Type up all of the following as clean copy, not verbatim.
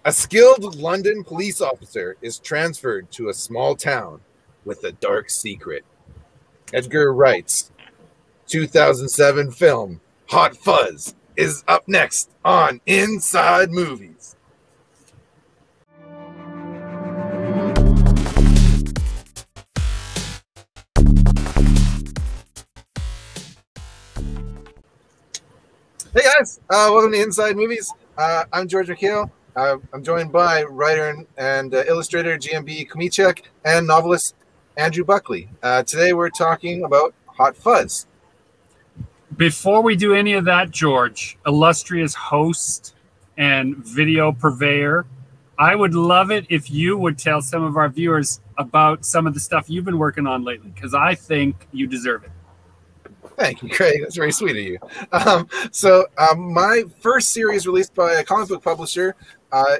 A skilled London police officer is transferred to a small town with a dark secret. Edgar Wright's 2007 film, Hot Fuzz, is up next on Inside Movies. Hey guys, welcome to Inside Movies. I'm George Michail. I'm joined by writer and illustrator GMB CHOMICHUK and novelist Andrew Buckley. Today we're talking about Hot Fuzz. Before we do any of that, George, illustrious host and video purveyor, I would love it if you would tell some of our viewers about some of the stuff you've been working on lately, because I think you deserve it. Thank you, Craig. That's very sweet of you. My first series released by a comic book publisher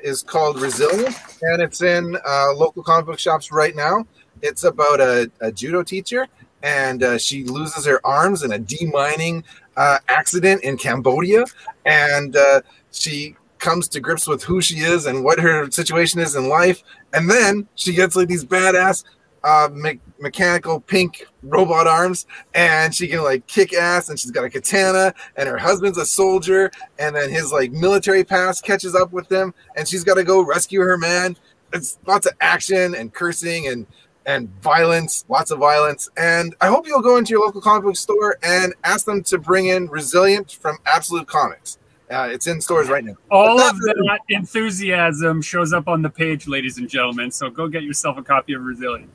is called Resilient, and it's in local comic book shops right now. It's about a judo teacher, and she loses her arms in a demining accident in Cambodia, and she comes to grips with who she is and what her situation is in life, and then she gets like these badass mechanical pink robot arms, and she can like kick ass, and she's got a katana, and her husband's a soldier, and then his like military past catches up with them, and she's got to go rescue her man. It's lots of action and cursing and violence, lots of violence. And I hope you'll go into your local comic book store and ask them to bring in Resilient from Absolute Comics. It's in stores right now. All of that enthusiasm shows up on the page, ladies and gentlemen, so go get yourself a copy of Resilient.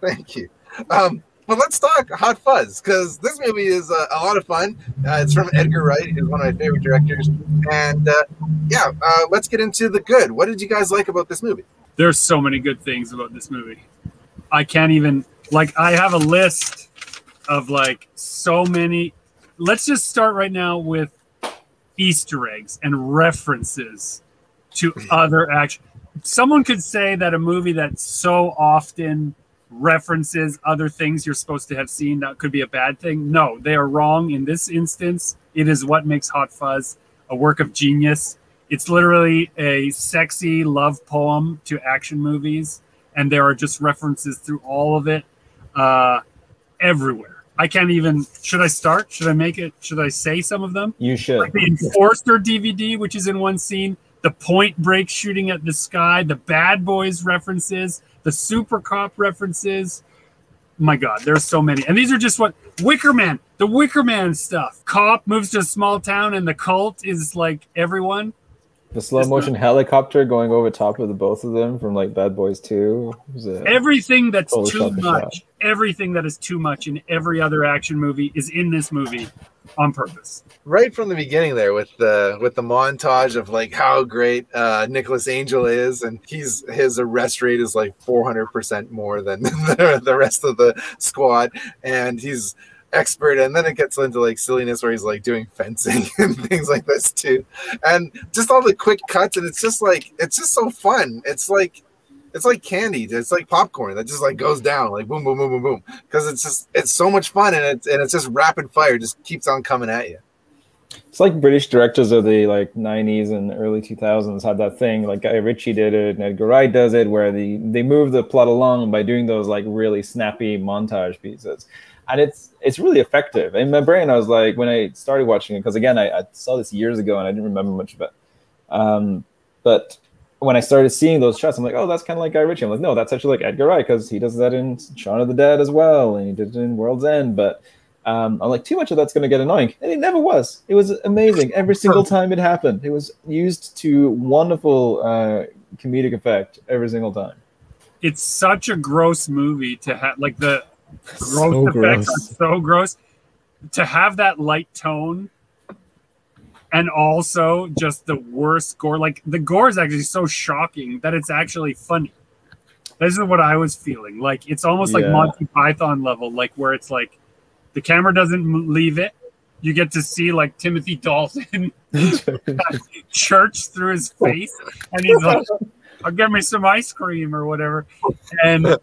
Thank you. But let's talk Hot Fuzz, because this movie is a lot of fun. It's from Edgar Wright, who's one of my favorite directors. And let's get into the good. What did you guys like about this movie? There's so many good things about this movie. I can't even, I have a list of so many. Let's just start right now with Easter eggs and references to other action. Someone could say that a movie that so often references other things you're supposed to have seen, that could be a bad thing. No, they are wrong in this instance. It is what makes Hot Fuzz a work of genius. It's literally a sexy love poem to action movies, and there are just references through all of it, everywhere. I can't even. Should I start? Should I make it? Should I say some of them? You should. Like the Enforcer DVD, which is in one scene, the Point Break shooting at the sky, the Bad Boys references, the Super Cop references. My God, there's so many. And these are just what Wicker Man, the Wicker Man stuff. Cop moves to a small town and the cult is like everyone. The slow motion helicopter going over top of the both of them from Bad Boys 2. Everything that's too much, everything that is too much in every other action movie is in this movie on purpose. Right from the beginning there with the montage of how great Nicholas Angel is, and his arrest rate is 400% more than the rest of the squad, and he's expert, and then it gets into silliness where he's doing fencing and things like this too, and just all the quick cuts, and it's just so fun. It's like candy. It's like popcorn that just goes down boom, boom, boom, boom, boom, because it's so much fun, and it's just rapid fire, just keeps on coming at you. It's like British directors of the 90s and early 2000s had that thing, Guy Ritchie did it and Edgar Wright does it, where they move the plot along by doing those really snappy montage pieces. And it's really effective. In my brain, I was when I started watching it, because again, I saw this years ago and I didn't remember much of it. But when I started seeing those shots, I'm oh, that's kind of like Guy Ritchie. I'm no, that's actually Edgar Wright, because he does that in Shaun of the Dead as well, and he did it in World's End. But I'm too much of that's going to get annoying. And it never was. It was amazing. Every single time it happened. It was used to wonderful comedic effect every single time. It's such a gross movie to have, the gross so effects gross. are so gross. To have that light tone and also just the worst gore. The gore is actually so shocking that it's actually funny. This is what I was feeling. It's almost like Monty Python level, where it's the camera doesn't leave it. You get to see Timothy Dalton church through his face, and he's I'll get me some ice cream or whatever. And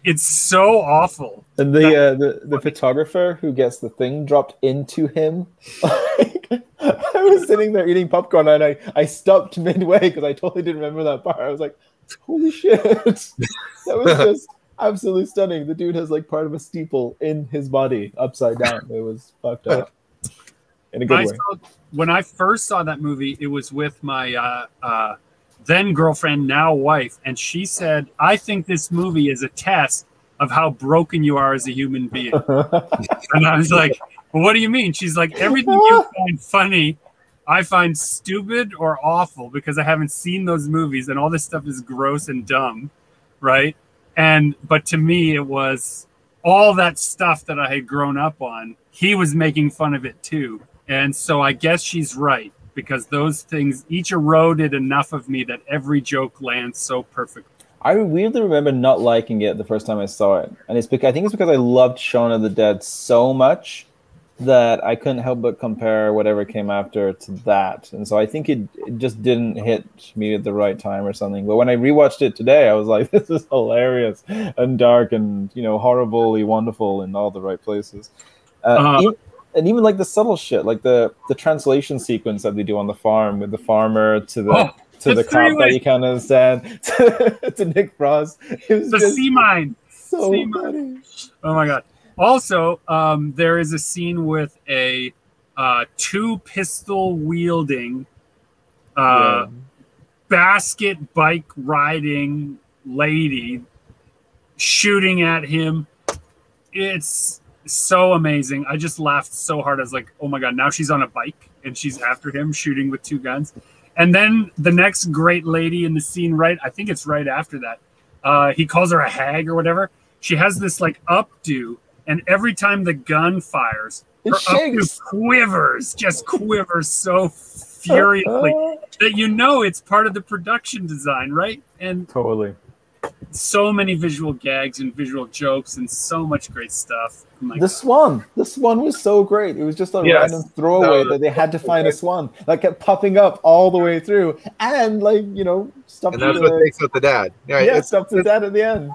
it's so awful. And the photographer who gets the thing dropped into him, like, I was sitting there eating popcorn and I stopped midway because I totally didn't remember that part. I was like, holy shit. That was just absolutely stunning. The dude has like part of a steeple in his body upside down. It was fucked up in a good way. When I first saw that movie, it was with my then girlfriend, now wife, and she said, I think this movie is a test of how broken you are as a human being. And I was like, well, what do you mean? She's like, everything you find funny, I find stupid or awful because I haven't seen those movies and all this stuff is gross and dumb, right? But to me, it was all that stuff that I had grown up on. He was making fun of it too. And so I guess she's right, because those things each eroded enough of me that every joke lands so perfectly. I weirdly remember not liking it the first time I saw it. And it's because I think it's because I loved Shaun of the Dead so much that I couldn't help but compare whatever came after to that. And so I think it just didn't hit me at the right time or something. But when I rewatched it today, I was like, this is hilarious and dark and, you know, horribly wonderful in all the right places. And even like the subtle shit, like the translation sequence that they do on the farm with the farmer to the cop that you can't understand to Nick Frost. It was the sea mine. So funny. Oh my god. Also, there is a scene with a two pistol wielding basket bike riding lady shooting at him. It's so amazing. I just laughed so hard. I was like, oh my god, now she's on a bike and she's after him shooting with two guns. And then the next great lady in the scene, right, I think it's right after that, he calls her a hag or whatever. She has this like updo, and every time the gun fires, her updo quivers, just quivers so furiously that you know it's part of the production design, right? And totally. So many visual gags and visual jokes and so much great stuff. Oh the swan was so great. It was just a random throwaway that they had to find a swan that kept popping up all the way through, and like, you know, stuff. And that's what takes out the dad. Yeah, stuff to the dad at the end.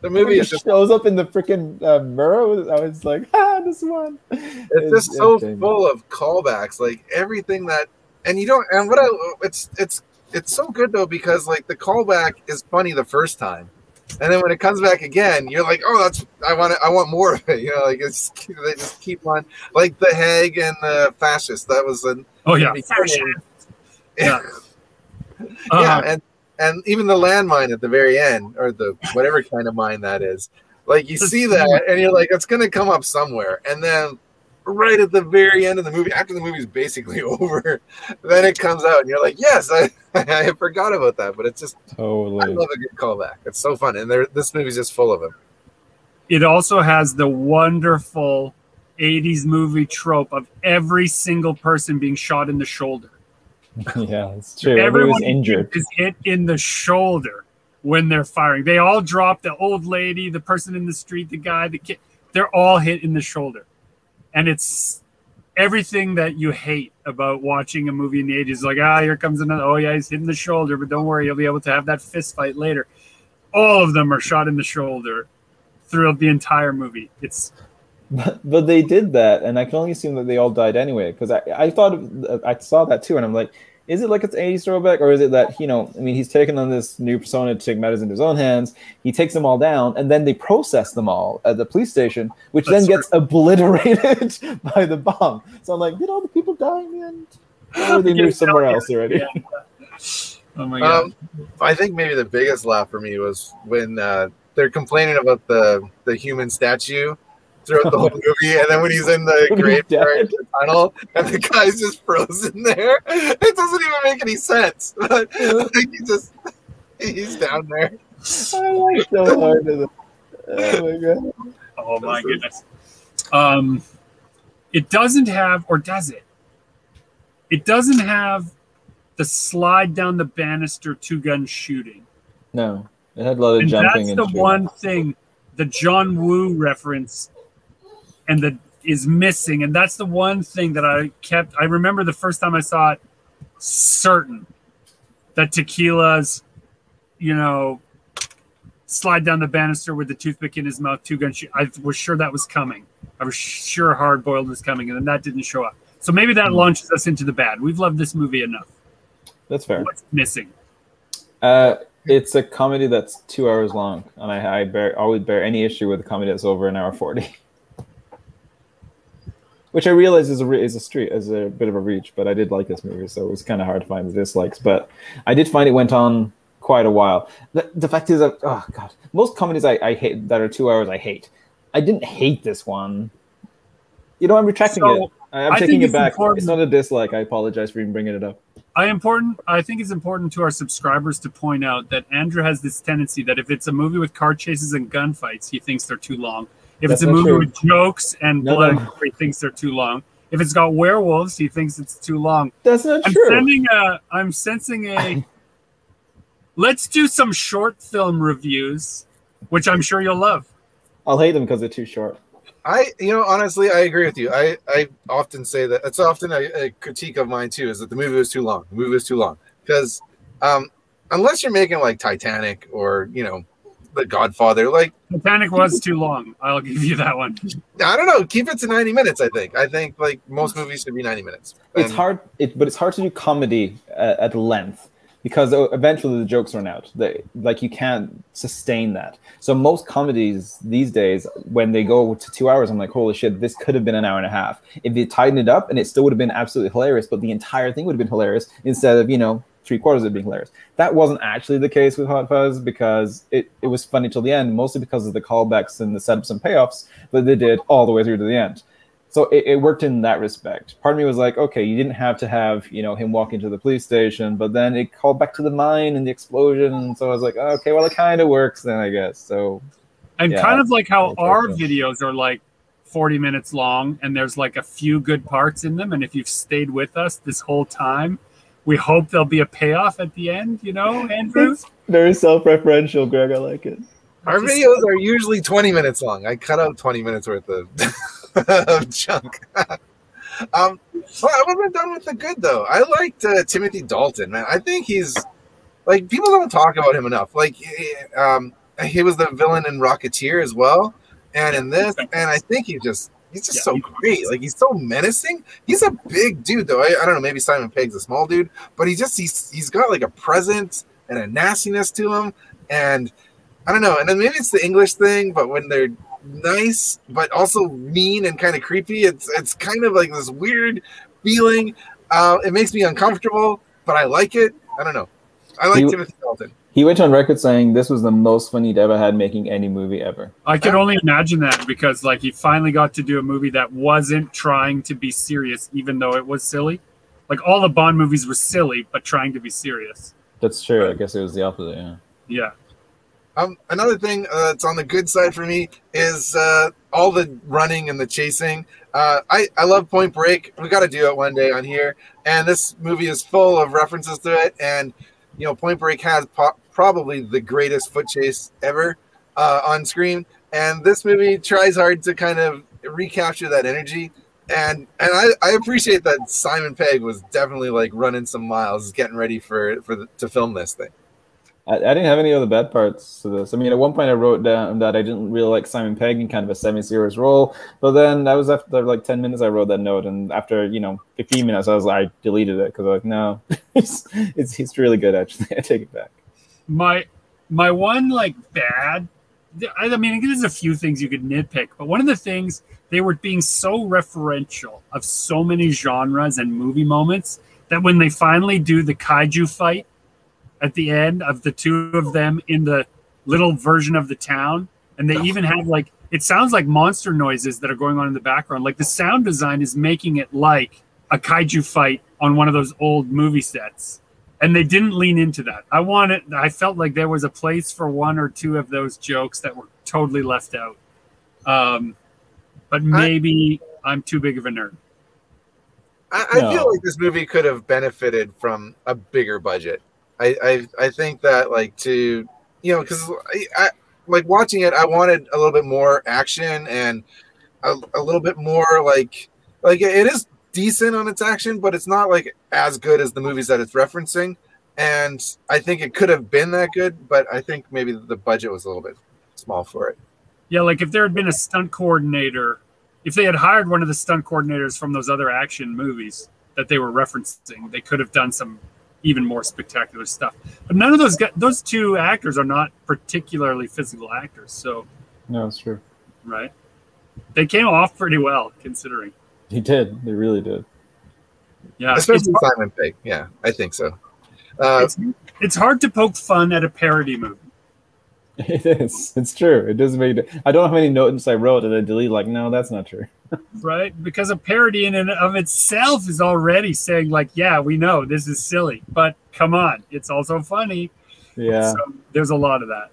The movie just shows up in the freaking mirror. I was like, the swan. It's just so full of callbacks, like everything that, and you don't. And it's so good though, because like the callback is funny the first time, and then when it comes back again, you're like, oh, I want more of it. You know, like they just keep on, like the hag and the fascist. That was fascist. Yeah, and even the landmine at the very end, or the whatever kind of mine that is. Like you see that, and you're like, it's gonna come up somewhere, and then right at the very end of the movie, after the movie's basically over, then it comes out and you're like, yes, I forgot about that. But it's just totally, I love a good callback. It's so fun, and this movie's just full of them. It also has the wonderful 80s movie trope of every single person being shot in the shoulder. Yeah, it's true. Everyone injured is hit in the shoulder when they're firing. They all drop, the old lady, the person in the street, the guy, the kid, they're all hit in the shoulder. And it's everything that you hate about watching a movie in the 80s. Like, here comes another. Oh, yeah, he's hit in the shoulder, but don't worry, you'll be able to have that fist fight later. All of them are shot in the shoulder throughout the entire movie. But they did that, and I can only assume that they all died anyway, because I thought I saw that too, and I'm like, is it like it's 80s throwback, or is it that, you know, I mean, he's taken on this new persona to take matters into his own hands. He takes them all down, and then they process them all at the police station, which then gets obliterated by the bomb. So I'm like, did all the people die in the end? Or they moved somewhere else already? Yeah. Oh my god! I think maybe the biggest laugh for me was when they're complaining about the human statue throughout the whole movie, and then when he's in the graveyard tunnel and the guy's just frozen there, it doesn't even make any sense. But he's down there. I like so hard of it. Oh my god. Oh my goodness. It doesn't have, or does it? It doesn't have the slide down the banister two-gun shooting. No, it had a lot of jumping. That's the one thing, the John Woo reference, and is missing, and that's the one thing that I remember the first time I saw it, certain that Tequila's, you know, slide down the banister with the toothpick in his mouth, two-gun shoot. I was sure that was coming. I was sure Hard Boiled was coming, and then that didn't show up. So maybe that launches us into the bad. We've loved this movie enough. That's fair. What's missing? It's a comedy that's 2 hours long, and I always bear any issue with a comedy that's over an hour 40. Which I realize is a bit of a reach, but I did like this movie, so it was kind of hard to find the dislikes. But I did find it went on quite a while. The fact is that, oh god, most comedies I hate that are 2 hours I hate. I didn't hate this one. You know, I'm retracting it. I'm taking it back. It's not a dislike. I apologize for even bringing it up. I think it's important to our subscribers to point out that Andrew has this tendency that if it's a movie with car chases and gunfights, he thinks they're too long. If it's a movie with jokes and blood, he thinks they're too long. If it's got werewolves, he thinks it's too long. That's not true. I'm sensing a. Let's do some short film reviews, which I'm sure you'll love. I'll hate them because they're too short. Honestly, I agree with you. I often say that. It's often a critique of mine too, is that the movie was too long. The movie was too long because unless you're making like Titanic or The Godfather, like Titanic was too long. I'll give you that one. I don't know. Keep it to 90 minutes. I think like most movies should be 90 minutes. It's hard, but it's hard to do comedy at length because eventually the jokes run out. You can't sustain that. So most comedies these days, when they go to 2 hours, I'm like, holy shit, this could have been an hour and a half. If they tightened it up, and it still would have been absolutely hilarious, but the entire thing would have been hilarious instead of 3/4 of it being hilarious. That wasn't actually the case with Hot Fuzz because it was funny till the end, mostly because of the callbacks and the setups and payoffs that they did all the way through to the end. So it worked in that respect. Part of me was like, okay, you didn't have to have him walk into the police station, but then it called back to the mine and the explosion. And so I was like, okay, well, it kind of works then, I guess. So, and kind of like how our videos are like 40 minutes long, and there's like a few good parts in them. And if you've stayed with us this whole time, we hope there'll be a payoff at the end, Andrew? It's very self-referential, Greg. I like it. Our videos are usually 20 minutes long. I cut out 20 minutes worth of chunk. Well, I wasn't done with the good, though. I liked Timothy Dalton, man. I think he's, like, people don't talk about him enough. Like, he was the villain in Rocketeer as well, and in this, and I think he's just so great. Like, he's so menacing. He's a big dude, though. I don't know, maybe Simon Pegg's a small dude, but he's got like a presence and a nastiness to him, and I don't know. And then maybe it's the English thing, but when they're nice but also mean and kind of creepy, it's kind of like this weird feeling. It makes me uncomfortable, but I like it. I don't know. I like Timothy Dalton. He went on record saying this was the most fun he'd ever had making any movie ever. I could only imagine that because like he finally got to do a movie that wasn't trying to be serious, even though it was silly. Like all the Bond movies were silly, but trying to be serious. That's true. I guess it was the opposite. Yeah. Yeah. Another thing that's on the good side for me is all the running and the chasing. I love Point Break. We got to do it one day on here. And this movie is full of references to it. And, Point Break has probably the greatest foot chase ever on screen. And this movie tries hard to kind of recapture that energy. And I appreciate that Simon Pegg was definitely like running some miles getting ready to film this thing. I didn't have any other bad parts to this. I mean, at one point I wrote down that I didn't really like Simon Pegg in kind of a semi-serious role, but then that was after like 10 minutes I wrote that note, and after 15 minutes I deleted it because I was like, no, it's really good actually. I take it back. My one like bad, I mean, there's a few things you could nitpick, but one of the things, they were being so referential of so many genres and movie moments that when they finally do the kaiju fight at the end of the two of them in the little version of the town, and they even have like, it sounds like monster noises that are going on in the background. Like the sound design is making it like a kaiju fight on one of those old movie sets. And they didn't lean into that. I felt like there was a place for one or two of those jokes that were totally left out. But maybe I'm too big of a nerd. I feel like this movie could have benefited from a bigger budget. I think that because I like watching it, I wanted a little bit more action and a little bit more like it is decent on its action, but it's not like as good as the movies that it's referencing. And I think it could have been that good, but I think maybe the budget was a little bit small for it. Yeah, like if there had been a stunt coordinator if they had hired one of the stunt coordinators from those other action movies that they were referencing, they could have done some even more spectacular stuff. But none of those two actors are not particularly physical actors. So no, it's true. Right. They came off pretty well, considering. He did. They really did. Yeah. Especially Simon Pegg. Yeah, I think so. It's hard to poke fun at a parody movie. It is. It's true. It doesn't make. I don't know how many notes I wrote and then delete. Like, no, that's not true. Right? Because a parody in and of itself is already saying, like, yeah, we know this is silly, but come on, it's also funny. Yeah. So there's a lot of that.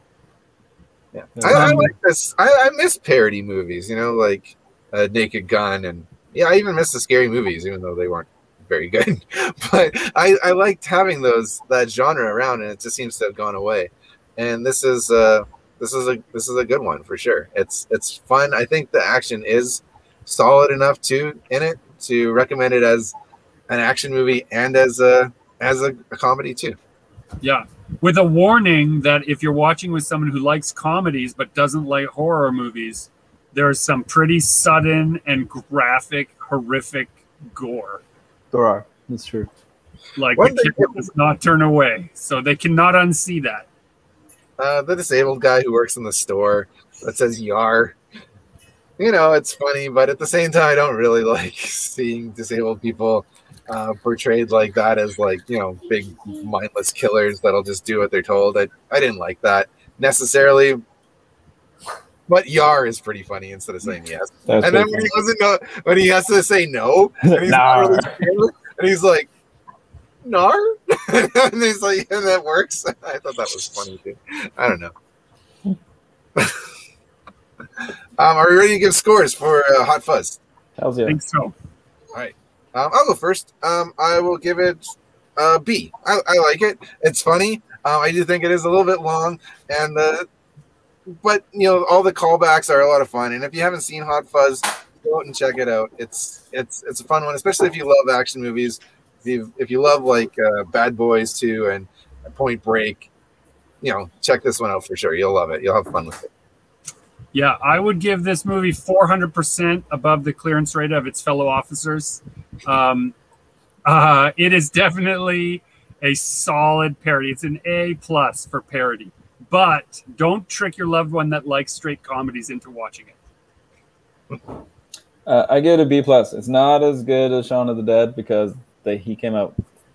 Yeah. I like this. I miss parody movies, you know, like Naked Gun, and yeah, I even miss the scary movies, even though they weren't very good. But I liked having that genre around, and it just seems to have gone away. And this is a good one for sure. It's fun. I think the action is solid enough in it to recommend it as an action movie and as a comedy too. Yeah, with a warning that if you're watching with someone who likes comedies but doesn't like horror movies, there's some pretty sudden and graphic, horrific gore. There are. That's true. Like the kid does not turn away, so they cannot unsee that. The disabled guy who works in the store that says "Yar." You know, it's funny, but at the same time, I don't really like seeing disabled people portrayed like that as, like, you know, big mindless killers that'll just do what they're told. I didn't like that necessarily, but "Yar" is pretty funny instead of saying yes. And then when he has to say no, and he's not really scared, and he's like, "Nar," and he's like, and that works. I thought that was funny too. I don't know. Are we ready to give scores for Hot Fuzz? Hells yeah. I think so. All right. I'll go first. I will give it B. I like it. It's funny. I do think it is a little bit long, but you know, all the callbacks are a lot of fun. And if you haven't seen Hot Fuzz, go out and check it out. It's a fun one, especially if you love action movies. If you love like Bad Boys 2 and Point Break, you know, check this one out for sure. You'll love it. You'll have fun with it. Yeah, I would give this movie 400% above the clearance rate of its fellow officers. It is definitely a solid parody. It's an A+ for parody. But don't trick your loved one that likes straight comedies into watching it. I give it a B+. It's not as good as Shaun of the Dead because he came out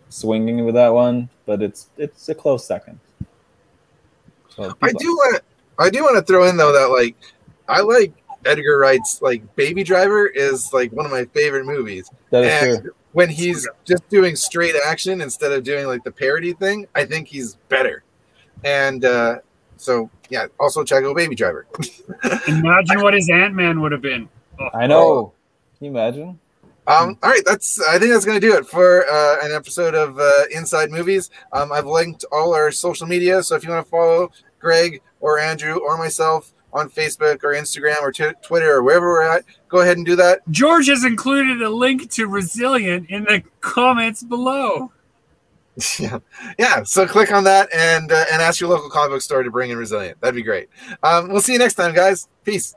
swinging with that one, but it's a close second. So I do want to throw in though that, like, I like Edgar Wright's, like, Baby Driver is like one of my favorite movies. That is true. When he's just doing straight action instead of doing like the parody thing, I think he's better. And so yeah, also check out Baby Driver. Imagine what his Ant-Man would have been. Oh. I know. Can you imagine? All right, I think that's going to do it for an episode of Inside Movies. I've linked all our social media, so if you want to follow Greg or Andrew or myself on Facebook or Instagram or Twitter or wherever we're at, go ahead and do that. George has included a link to Resilient in the comments below. Yeah. So click on that and ask your local comic book store to bring in Resilient. That'd be great. We'll see you next time, guys. Peace.